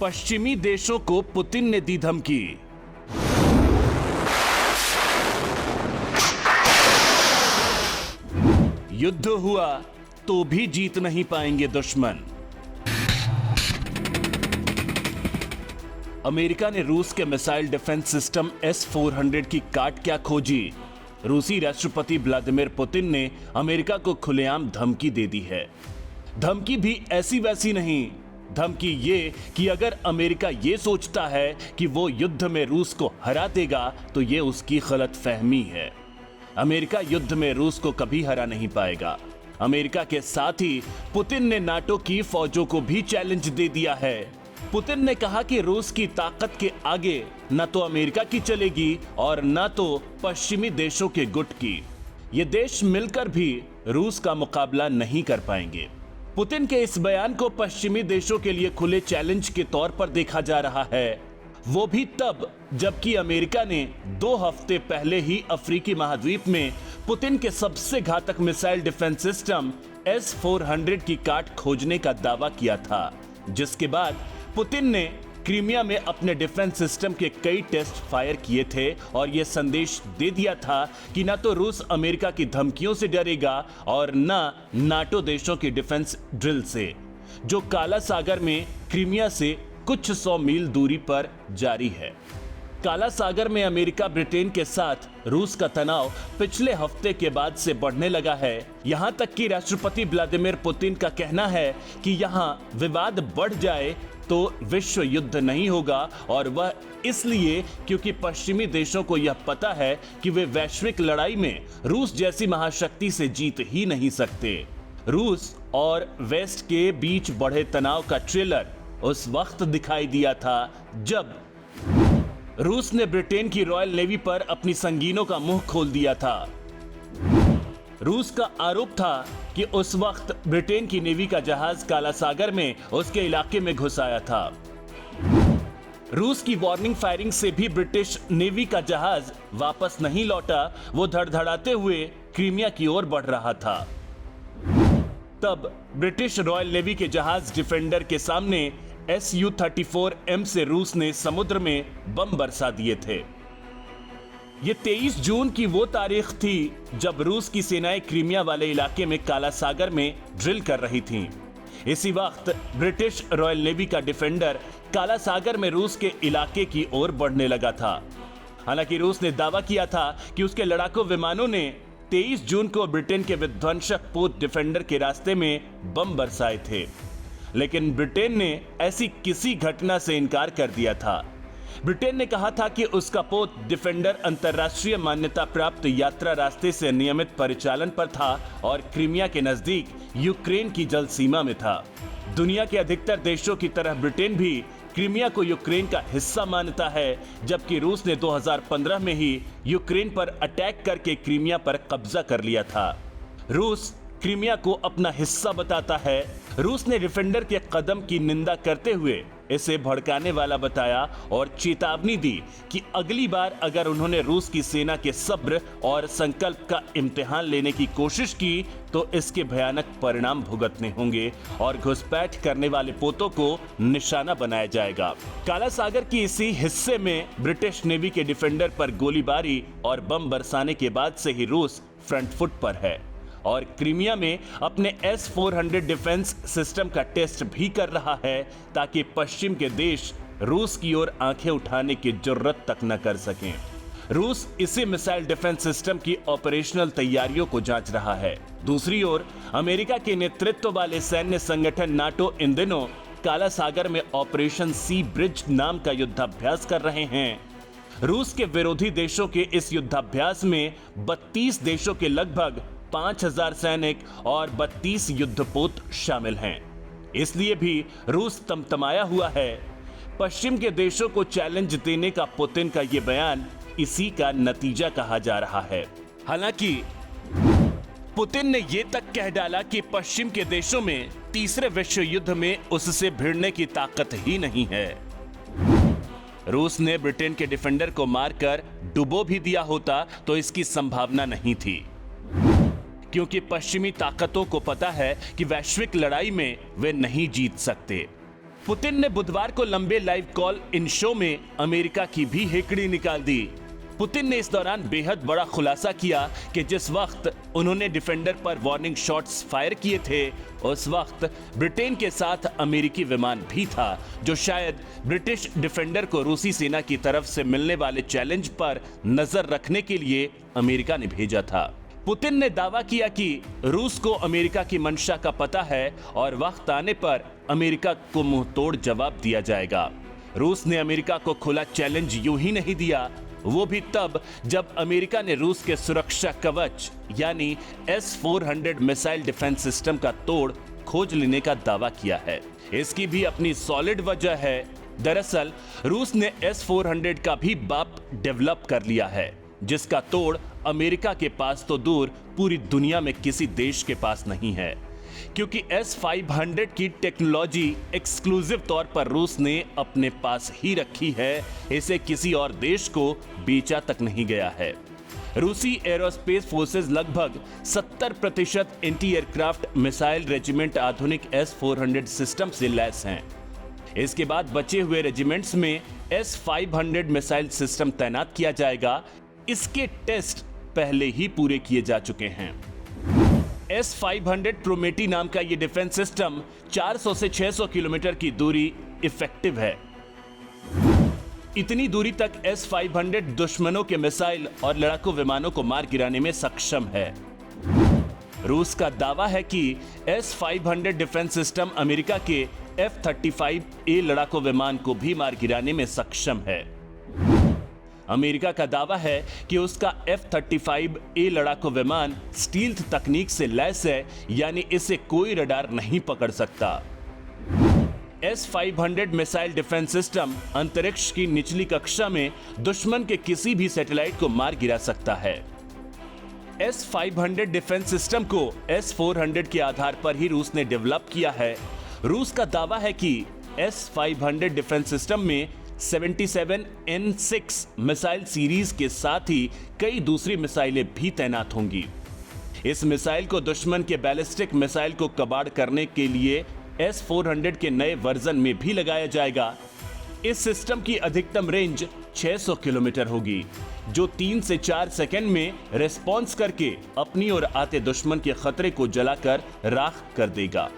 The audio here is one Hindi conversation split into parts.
पश्चिमी देशों को पुतिन ने दी धमकी। युद्ध हुआ तो भी जीत नहीं पाएंगे दुश्मन। अमेरिका ने रूस के मिसाइल डिफेंस सिस्टम S-400 की काट क्या खोजी। रूसी राष्ट्रपति व्लादिमीर पुतिन ने अमेरिका को खुलेआम धमकी दे दी है। धमकी भी ऐसी वैसी नहीं, धमकी ये कि अगर अमेरिका ये सोचता है कि वो युद्ध में रूस को हरा देगा तो ये उसकी गलतफहमी है। अमेरिका युद्ध में रूस को कभी हरा नहीं पाएगा। अमेरिका के साथ ही पुतिन ने नाटो की फौजों को भी चैलेंज दे दिया है। पुतिन ने कहा कि रूस की ताकत के आगे न तो अमेरिका की चलेगी और न तो पश्चिमी देशों के गुट की। ये देश मिलकर भी रूस का मुकाबला नहीं कर पाएंगे। पुतिन के इस बयान को पश्चिमी देशों के लिए खुले चैलेंज के तौर पर देखा जा रहा है, वो भी तब जबकि अमेरिका ने 2 हफ्ते पहले ही अफ्रीकी महाद्वीप में पुतिन के सबसे घातक मिसाइल डिफेंस सिस्टम S-400 की काट खोजने का दावा किया था, जिसके बाद पुतिन ने क्रीमिया में अपने डिफेंस सिस्टम के कई टेस्ट फायर किए थे और यह संदेश दे दिया था कि ना तो रूस अमेरिका की धमकियों से डरेगा और ना नाटो देशों की डिफेंस ड्रिल से, जो काला सागर में क्रीमिया से कुछ 100 मील दूरी पर जारी है। काला सागर में अमेरिका ब्रिटेन के साथ रूस का तनाव पिछले हफ्ते के बाद से बढ़ने लगा है। यहां तक कि राष्ट्रपति व्लादिमीर पुतिन का कहना है कि यहां विवाद बढ़ जाए तो विश्व युद्ध नहीं होगा, और वह इसलिए क्योंकि पश्चिमी देशों को यह पता है कि वे वैश्विक लड़ाई में रूस जैसी महाशक्ति से जीत ही नहीं सकते। रूस और वेस्ट के बीच बढ़े तनाव का ट्रेलर उस वक्त दिखाई दिया था जब रूस ने ब्रिटेन की रॉयल नेवी पर अपनी संगीनों का मुंह खोल दिया था। रूस का आरोप था कि उस वक्त ब्रिटेन की नेवी का जहाज काला सागर में उसके इलाके में घुस आया था। रूस की वार्निंग फायरिंग से भी ब्रिटिश नेवी का जहाज वापस नहीं लौटा, वो धड़धड़ाते हुए क्रीमिया की ओर बढ़ रहा था। तब ब्रिटिश रॉयल नेवी के जहाज डिफेंडर के सामने Su-34M से रूस ने समुद्र में बम बरसा दिए थे। ये 23 जून की वो तारीख थी जब रूस की सेनाएं क्रीमिया वाले इलाके में काला सागर में ड्रिल कर रही थीं। इसी वक्त ब्रिटिश रॉयल नेवी का डिफेंडर काला सागर में रूस के इलाके की ओर बढ़ने लगा था। हालांकि रूस ने दावा किया था कि उसके लड़ाकू विमानों ने 23 जून को ब्रिटेन के विध्वंसक पोत डिफेंडर के रास्ते में बम बरसाए थे, लेकिन ब्रिटेन ने ऐसी किसी घटना से इनकार कर दिया था। ब्रिटेन ने कहा था कि उसका पोत डिफेंडर अंतर्राष्ट्रीय मान्यता प्राप्त यात्रा रास्ते से नियमित परिचालन पर था और क्रीमिया के नजदीक यूक्रेन की जल सीमा में था। दुनिया के अधिकतर देशों की तरह ब्रिटेन भी क्रीमिया को यूक्रेन का हिस्सा मानता है, जबकि रूस ने 2015 में ही यूक्रेन पर अटैक करके क्रीमिया पर कब्जा कर लिया था। रूस क्रीमिया को अपना हिस्सा बताता है। रूस ने डिफेंडर के कदम की निंदा करते हुए इसे भड़काने वाला बताया और चेतावनी दी कि अगली बार अगर उन्होंने रूस की सेना के सब्र और संकल्प का इम्तिहान लेने की कोशिश की तो इसके भयानक परिणाम भुगतने होंगे और घुसपैठ करने वाले पोतों को निशाना बनाया जाएगा। काला सागर की इसी हिस्से में ब्रिटिश नेवी के डिफेंडर पर गोलीबारी और बम बरसाने के बाद से ही रूस फ्रंट फुट पर है और क्रीमिया में अपने S-400 डिफेंस सिस्टम का टेस्ट भी कर रहा है ताकि पश्चिम के देश रूस की ओर आंखें उठाने की जुर्रत तक न कर सकें। रूस इसी मिसाइल डिफेंस सिस्टम की ऑपरेशनल तैयारियों को जांच रहा है। दूसरी ओर अमेरिका के नेतृत्व वाले सैन्य संगठन नाटो इन दिनों काला सागर में ऑपरेशन सी ब्रिज नाम का युद्धाभ्यास कर रहे हैं। रूस के विरोधी देशों के इस युद्धाभ्यास में 32 देशों के लगभग 5000 सैनिक और 32 युद्धपोत शामिल हैं। इसलिए भी रूस तमतमाया हुआ है। पश्चिम के देशों को चैलेंज देने का पुतिन का यह बयान इसी का नतीजा कहा जा रहा है। हालांकि पुतिन ने यह तक कह डाला कि पश्चिम के देशों में तीसरे विश्व युद्ध में उससे भिड़ने की ताकत ही नहीं है। रूस ने ब्रिटेन के डिफेंडर को मारकर डुबो भी दिया होता तो इसकी संभावना नहीं थी, क्योंकि पश्चिमी ताकतों को पता है कि वैश्विक लड़ाई में वे नहीं जीत सकते। पुतिन ने बुधवार को लंबे लाइव कॉल इन शो में अमेरिका की भी हेकड़ी निकाल दी। पुतिन ने इस दौरान बेहद बड़ा खुलासा किया कि जिस वक्त उन्होंने डिफेंडर पर वार्निंग शॉट्स फायर किए थे, उस वक्त ब्रिटेन के साथ अमेरिकी विमान भी था, जो शायद ब्रिटिश डिफेंडर को रूसी सेना की तरफ से मिलने वाले चैलेंज पर नजर रखने के लिए अमेरिका ने भेजा था। पुतिन ने दावा किया कि रूस को अमेरिका की मंशा का पता है और वक्त आने पर अमेरिका को मुंहतोड़ जवाब दिया जाएगा। रूस ने अमेरिका को खुला चैलेंज यूं ही नहीं दिया, वो भी तब जब अमेरिका ने रूस के सुरक्षा कवच यानी S-400 मिसाइल डिफेंस सिस्टम का तोड़ खोज लेने का दावा किया है। इसकी भी अपनी सॉलिड वजह है। दरअसल रूस ने S-400 का भी बाप डेवलप कर लिया है, जिसका तोड़ अमेरिका के पास तो दूर पूरी दुनिया में किसी देश के पास नहीं है, क्योंकि S-500 की टेक्नोलॉजी एक्सक्लूसिव तौर पर रूस ने अपने पास ही रखी है, इसे किसी और देश को बेचा तक नहीं गया है। रूसी एरोस्पेस फोर्सेस लगभग 70% एंटी एयरक्राफ्ट मिसाइल रेजिमेंट आधुनिक S-400 सिस्टम से लैस हैं। इसके बाद बचे हुए रेजिमेंट्स में S-500 मिसाइल सिस्टम तैनात किया जाएगा। इसके टेस्ट पहले ही पूरे किए जा चुके हैं। S-500 प्रोमेटी नाम का यह डिफेंस सिस्टम 400 से 600 किलोमीटर की दूरी इफेक्टिव है। इतनी दूरी तक S-500 दुश्मनों के मिसाइल और लड़ाकू विमानों को मार गिराने में सक्षम है। रूस का दावा है कि S-500 डिफेंस सिस्टम अमेरिका के F-35A लड़ाकू विमान को भी मार गिराने में सक्षम है। अमेरिका का दावा है कि उसका F-35A लड़ाकू विमान स्टील्थ तकनीक से लैस है, यानी इसे कोई रडार नहीं पकड़ सकता। S-500 मिसाइल डिफेंस सिस्टम अंतरिक्ष की निचली कक्षा में दुश्मन के किसी भी सैटेलाइट को मार गिरा सकता है। S-500 डिफेंस सिस्टम को S-400 के आधार पर ही रूस ने डेवलप किया है। रूस का दावा है कि S-500 डिफेंस सिस्टम में 77N6 मिसाइल सीरीज के साथ ही कई दूसरी मिसाइलें भी तैनात होंगी। इस मिसाइल को दुश्मन के बैलिस्टिक मिसाइल को कबाड़ करने के लिए S-400 के नए वर्जन में भी लगाया जाएगा। इस सिस्टम की अधिकतम रेंज 600 किलोमीटर होगी, जो 3 से 4 सेकंड में रिस्पॉन्स करके अपनी ओर आते दुश्मन के खतरे को जलाकर राख कर देगा।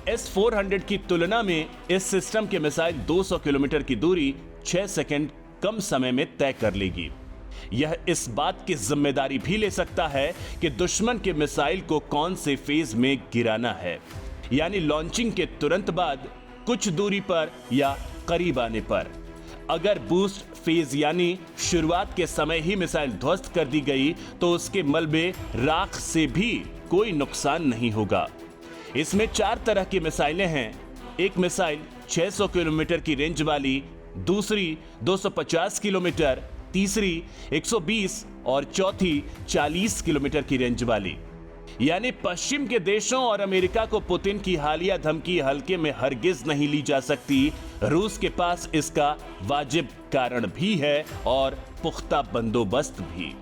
S-400 की तुलना में इस सिस्टम के मिसाइल 200 किलोमीटर की दूरी 6 सेकंड कम समय में तय कर लेगी। यह इस बात की जिम्मेदारी भी ले सकता है कि दुश्मन के मिसाइल को कौन से फेज में गिराना है, यानी लॉन्चिंग के तुरंत बाद, कुछ दूरी पर या करीब आने पर। अगर बूस्ट फेज यानी शुरुआत के समय ही मिसाइल ध्वस्त कर दी गई तो उसके मलबे राख से भी कोई नुकसान नहीं होगा। इसमें 4 तरह की मिसाइलें हैं। एक मिसाइल 600 किलोमीटर की रेंज वाली, दूसरी 250 किलोमीटर, तीसरी 120 और चौथी 40 किलोमीटर की रेंज वाली। यानी पश्चिम के देशों और अमेरिका को पुतिन की हालिया धमकी हल्के में हरगिज नहीं ली जा सकती। रूस के पास इसका वाजिब कारण भी है और पुख्ता बंदोबस्त भी।